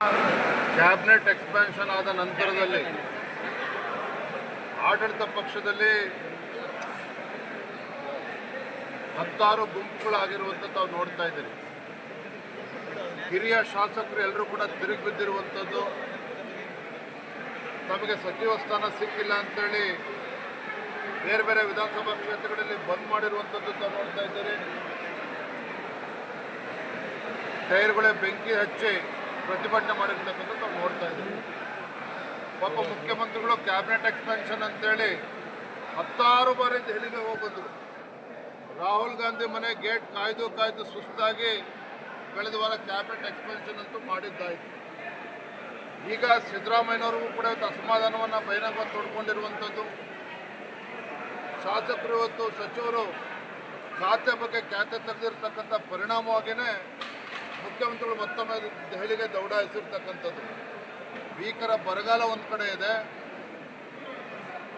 Cabinet expansion ಆದ ನಂತರದಲ್ಲಿ ಆಡಳಿತ ಪಕ್ಷದಲ್ಲಿ 16 ಗುಂಪುಗಳಾಗಿರುವಂಥದ್ದು ತಾವು ನೋಡ್ತಾ ಇದ್ದೀರಿ. ಹಿರಿಯ ಶಾಸಕರು ಎಲ್ಲರೂ ಕೂಡ ತಿರುಗಿ ಬಿದ್ದಿರುವಂಥದ್ದು, ತಮಗೆ ಸಚಿವ ಸ್ಥಾನ ಸಿಕ್ಕಿಲ್ಲ ಅಂತೇಳಿ ಬೇರೆ ಬೇರೆ ವಿಧಾನಸಭಾ ಕ್ಷೇತ್ರಗಳಲ್ಲಿ ಬಂದ್ ಮಾಡಿರುವಂಥದ್ದು ತಾವು ನೋಡ್ತಾ ಇದ್ದೀರಿ. ಟೈರ್ಗಳೇ ಬೆಂಕಿ ಹಚ್ಚಿ ಪ್ರತಿಭಟನೆ ಮಾಡಿರ್ತಕ್ಕಂಥ ನಾವು ನೋಡ್ತಾ ಇದ್ದೀವಿ. ಪಾಪ ಮುಖ್ಯಮಂತ್ರಿಗಳು ಕ್ಯಾಬಿನೆಟ್ ಎಕ್ಸ್ಪೆನ್ಷನ್ ಅಂತೇಳಿ 16 ಬಾರಿ ದೆಹಲಿಗೆ ಹೋಗಿದ್ರು. ರಾಹುಲ್ ಗಾಂಧಿ ಮನೆ ಗೇಟ್ ಕಾಯ್ದು ಸುಸ್ತಾಗಿ ಕಳೆದ ವಾರ ಕ್ಯಾಬಿನೆಟ್ ಎಕ್ಸ್ಪೆನ್ಷನ್ ಅಂತೂ ಮಾಡಿದ್ದಾಯಿತು. ಈಗ ಸಿದ್ದರಾಮಯ್ಯನವ್ರಿಗೂ ಕೂಡ ಇವತ್ತು ಅಸಮಾಧಾನವನ್ನು ಬಹಿರಂಗವಾಗಿ ತೋಡ್ಕೊಂಡಿರುವಂಥದ್ದು. ಶಾಸಕರು ಇವತ್ತು ಸಚಿವರು ಖಾತೆ ಬಗ್ಗೆ ಖ್ಯಾತೆ ತೆಗೆದಿರ್ತಕ್ಕಂಥ ಪರಿಣಾಮವಾಗಿಯೇ ಮುಖ್ಯಮಂತ್ರಿಗಳು ಮತ್ತೊಮ್ಮೆ ದೆಹಲಿಗೆ ದೌಡಾಯಿಸಿರ್ತಕ್ಕಂಥದ್ದು. ಭೀಕರ ಬರಗಾಲ ಒಂದು ಕಡೆ ಇದೆ.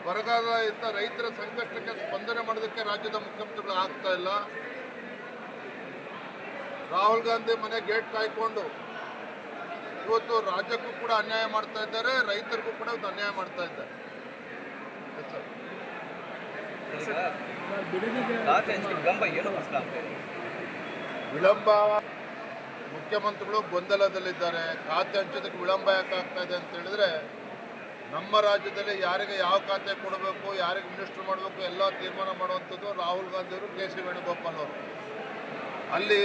ಬರಗಾಲ ಇದ್ದ ರೈತರ ಸಂಕಷ್ಟಕ್ಕೆ ಸ್ಪಂದನೆ ಮಾಡೋದಕ್ಕೆ ರಾಜ್ಯದ ಮುಖ್ಯಮಂತ್ರಿಗಳು ಆಗ್ತಾ ಇಲ್ಲ. ರಾಹುಲ್ ಗಾಂಧಿ ಮನೆ ಗೇಟ್ ಕಾಯ್ಕೊಂಡು ಇವತ್ತು ರಾಜ್ಯಕ್ಕೂ ಕೂಡ ಅನ್ಯಾಯ ಮಾಡ್ತಾ ಇದ್ದಾರೆ, ರೈತರಿಗೂ ಕೂಡ ಇವತ್ತು ಅನ್ಯಾಯ ಮಾಡ್ತಾ ಇದ್ದಾರೆ. ವಿಳಂಬ, ಮುಖ್ಯಮಂತ್ರಿಗಳು ಗೊಂದಲದಲ್ಲಿದ್ದಾರೆ. ಖಾತೆ ಹಂಚೋದಕ್ಕೆ ವಿಳಂಬ ಯಾಕೆ ಆಗ್ತಾ ಇದೆ ಅಂತ ಹೇಳಿದ್ರೆ, ನಮ್ಮ ರಾಜ್ಯದಲ್ಲಿ ಯಾರಿಗೆ ಯಾವ ಖಾತೆ ಕೊಡಬೇಕು, ಯಾರಿಗೆ ಮಿನಿಸ್ಟರ್ ಮಾಡಬೇಕು ಎಲ್ಲ ತೀರ್ಮಾನ ಮಾಡುವಂಥದ್ದು ರಾಹುಲ್ ಗಾಂಧಿ ಅವರು, ಕೆ ಸಿ ವೇಣುಗೋಪಾಲ್ ಅವರು. ಅಲ್ಲಿ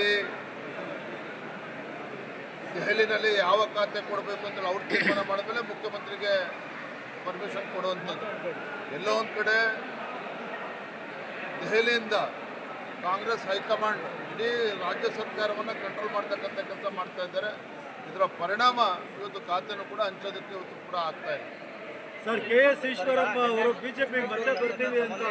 ದೆಹಲಿನಲ್ಲಿ ಯಾವ ಖಾತೆ ಕೊಡಬೇಕು ಅಂತ ಅವ್ರು ತೀರ್ಮಾನ ಮಾಡಿದ್ಮೇಲೆ ಮುಖ್ಯಮಂತ್ರಿಗೆ ಪರ್ಮಿಷನ್ ಕೊಡುವಂಥದ್ದು. ಎಲ್ಲೋ ಒಂದು ಕಡೆ ದೆಹಲಿಯಿಂದ ಕಾಂಗ್ರೆಸ್ ಹೈಕಮಾಂಡ್ ಇಡೀ ರಾಜ್ಯ ಸರ್ಕಾರವನ್ನು ಕಂಟ್ರೋಲ್ ಮಾಡ್ತಕ್ಕಂಥ ಕೆಲಸ ಮಾಡ್ತಾ ಇದ್ದಾರೆ. ಇದರ ಪರಿಣಾಮ ಇವತ್ತು ಖಾತೆನೂ ಕೂಡ ಹಂಚೋದಕ್ಕೆ ಇವತ್ತು ಕೂಡ ಆಗ್ತಾ ಇದೆ. ಸರ್, ಕೆ ಎಸ್ ಈಶ್ವರಪ್ಪ ಅವರು ಬಿಜೆಪಿಗೆ ಮತ್ತೆ ಬರ್ತೀವಿ ಅಂತ